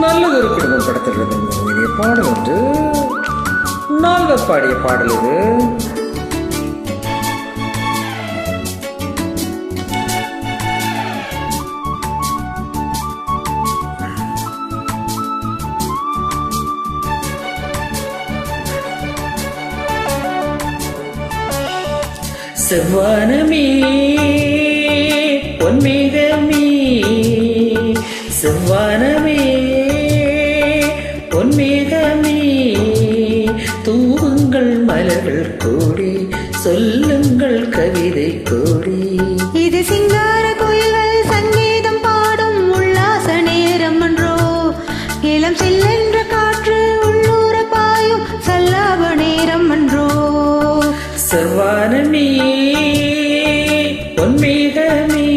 நல்லதொரு குடும்பம் படத்திலிருந்து இனிய பாடல் ஒன்று. நால்வர் பாடிய பாடல் இது. செவ்வானமே பொன்மேகமே, செவ்வானமே பொன்மேகமே, தூவுங்கள் மலர்கள் கூடி, சொல்லுங்கள் கவிதை கூடி. இது சிங்கார கோயில்கள் சங்கீதம் பாடும் உல்லாச நேரம் என்றோ, இளம் செல்லென்ற காற்று உள்ளூர பாயும் சல்லாப நேரம் என்றோ. செவ்வானமே பொன்மேகமே,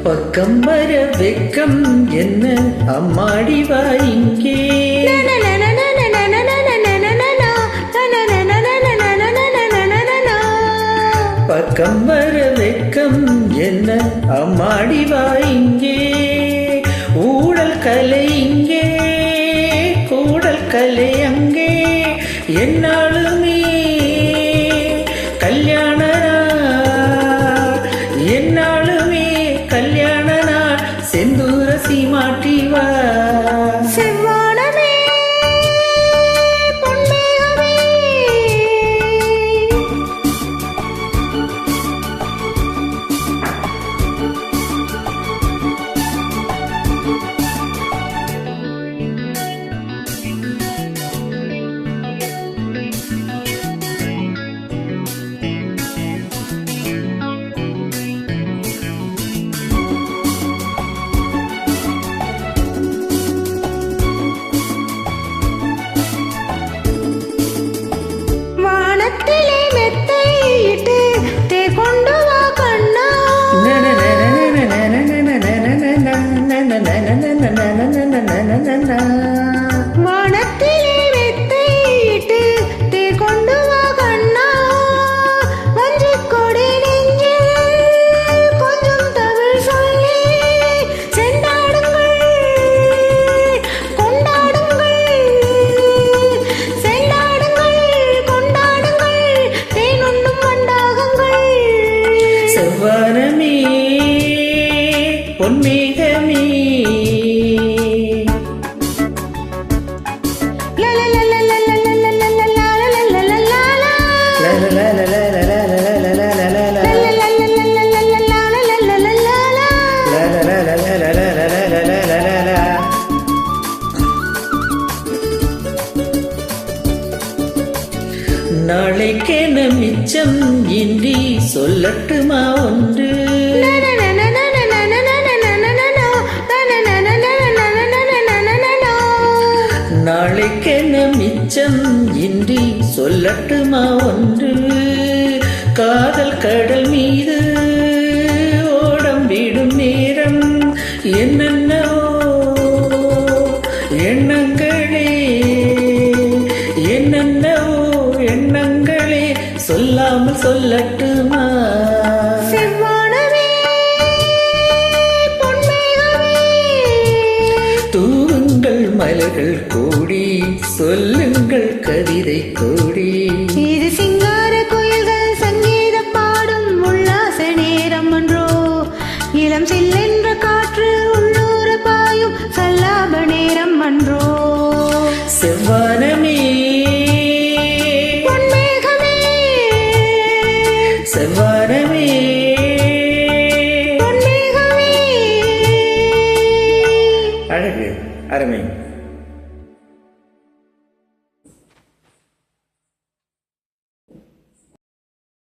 பக்கம் வர வெக்கம் என்ன அம்மாடி வா இங்கே. பக்கம் வர வெக்கம் என்ன அம்மாடி வா இங்கே, ஊடல் கலை இங்கே கூடல் கலை அங்கே, என்னாலுமே கல்யாண என்னாலுமே கல்யாண நாள் செந்தூர சீமாட்டி வா. செவ்வானமே பொன்மேகமே, வானத்திலே மெத்தையிட்டு தே கொண்டு வா கண்ணா. வானத்திலே மெத்தையிட்டு தே கொண்டு வா கண்ணா, வஞ்சிக் கொடி நெஞ்சில் கொஞ்சம் தமிழ் சொல்லி செண்டாடுங்கள் கொண்டாடுங்கள், செண்டாடுங்கள் கொண்டாடுங்கள், தேனுண்ணும் வண்டாகுங்கள். செவ்வானமே பொன்மேகமே, நாளைக்கென மிச்சம் இன்றி சொல்லட்டுமா ஒன்று. நாளைக்கென மிச்சம் இன்றி சொல்லட்டுமா ஒன்று, காதல் கடல் மீது ஓடம் விடும் நேரம், என்னென்னவோ எண்ணங்களே என்னென்னவோ எண்ணங்களே சொல்லாமல் சொல்லட்டுமா. செவ்வானமே பொன்மேகமே, தூவுங்கள் மலர்கள் கூடி, சொல்லுங்கள் கவிதை கூடி. இது சிங்கார கோயில்கள் சங்கீதம் பாடும் உல்லாச நேரம் என்றோ, இளம் செல்லென்ற காற்று உள்ளூர பாயும் சல்லாப நேரம் என்றோ. செவ்வானமே பொன்மேகமே, செவ்வாய்